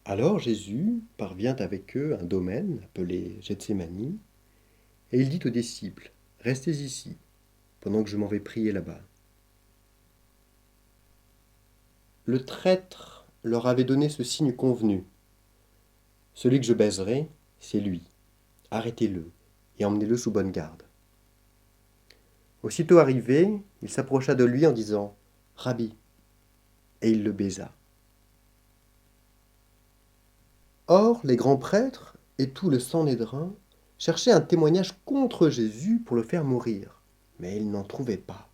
Alors Jésus parvient avec eux à un domaine appelé Gethsémani, et il dit aux disciples, restez ici, pendant que je m'en vais prier là-bas. Le traître leur avait donné ce signe convenu. Celui que je baiserai, c'est lui. Arrêtez-le et emmenez-le sous bonne garde. Aussitôt arrivé, il s'approcha de lui en disant, Rabbi, et il le baisa. Or, les grands prêtres et tout le Sanhédrin cherchaient un témoignage contre Jésus pour le faire mourir, mais ils n'en trouvaient pas.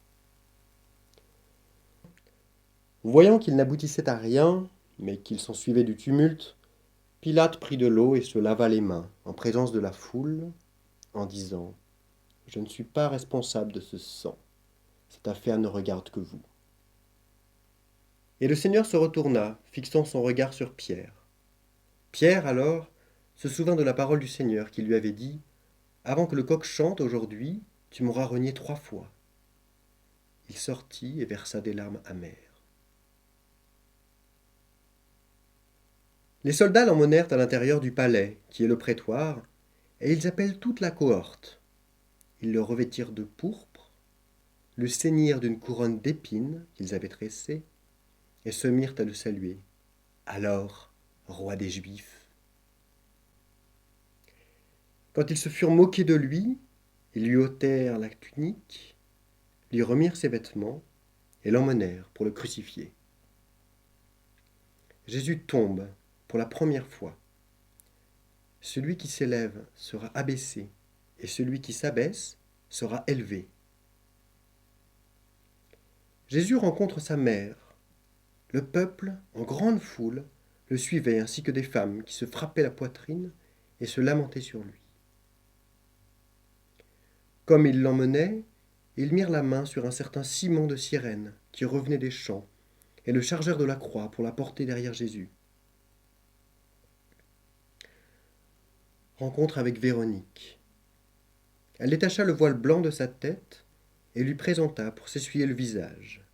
Voyant qu'il n'aboutissait à rien, mais qu'il s'ensuivait du tumulte, Pilate prit de l'eau et se lava les mains en présence de la foule, en disant « Je ne suis pas responsable de ce sang. Cette affaire ne regarde que vous. » Et le Seigneur se retourna, fixant son regard sur Pierre. Pierre, alors, se souvint de la parole du Seigneur qui lui avait dit « Avant que le coq chante aujourd'hui, tu m'auras renié 3 fois. » Il sortit et versa des larmes amères. Les soldats l'emmenèrent à l'intérieur du palais, qui est le prétoire, et ils appellent toute la cohorte. Ils le revêtirent de pourpre, le ceignirent d'une couronne d'épines qu'ils avaient tressée, et se mirent à le saluer. Alors, roi des Juifs. Quand ils se furent moqués de lui, ils lui ôtèrent la tunique, lui remirent ses vêtements, et l'emmenèrent pour le crucifier. Jésus tombe pour la première fois. Celui qui s'élève sera abaissé, et celui qui s'abaisse sera élevé. Jésus rencontre sa mère. Le peuple, en grande foule, le suivait, ainsi que des femmes qui se frappaient la poitrine et se lamentaient sur lui. Comme ils l'emmenaient, ils mirent la main sur un certain Simon de Cyrène, qui revenait des champs, et le chargèrent de la croix pour la porter derrière Jésus. Rencontre avec Véronique. Elle détacha le voile blanc de sa tête et lui présenta pour s'essuyer le visage.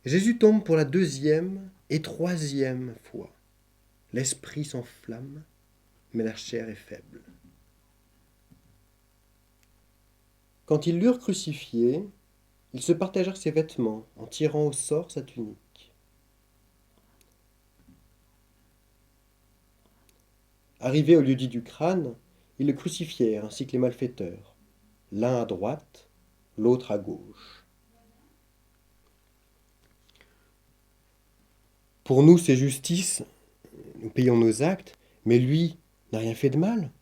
Jésus tombe pour la 2e et 3e fois. L'esprit s'enflamme, mais la chair est faible. Quand ils l'eurent crucifié, ils se partagèrent ses vêtements en tirant au sort sa tunique. Arrivés au lieu-dit du crâne, ils le crucifièrent ainsi que les malfaiteurs, l'un à droite, l'autre à gauche. Pour nous, c'est justice, nous payons nos actes, mais lui n'a rien fait de mal.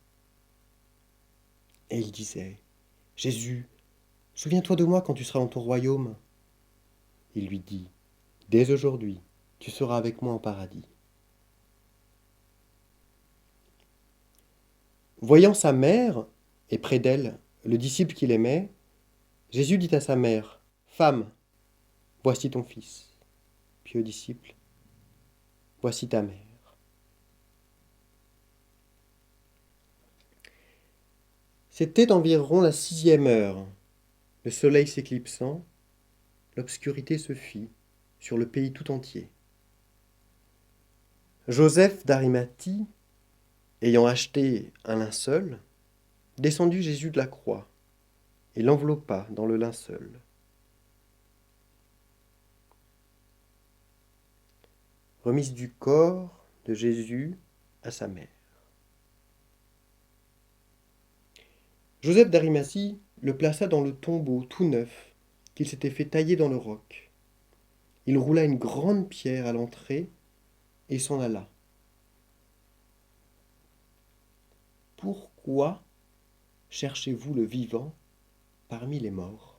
Et il disait, Jésus, souviens-toi de moi quand tu seras dans ton royaume. Il lui dit, dès aujourd'hui, tu seras avec moi en paradis. Voyant sa mère, et près d'elle, le disciple qu'il aimait, Jésus dit à sa mère, Femme, voici ton fils. Puis au disciple, voici ta mère. C'était environ la 6e heure. Le soleil s'éclipsant, l'obscurité se fit sur le pays tout entier. Joseph d'Arimathie, ayant acheté un linceul, descendit Jésus de la croix et l'enveloppa dans le linceul. Remise du corps de Jésus à sa mère. Joseph d'Arimathie le plaça dans le tombeau tout neuf qu'il s'était fait tailler dans le roc. Il roula une grande pierre à l'entrée et s'en alla. Pourquoi cherchez-vous le vivant parmi les morts ?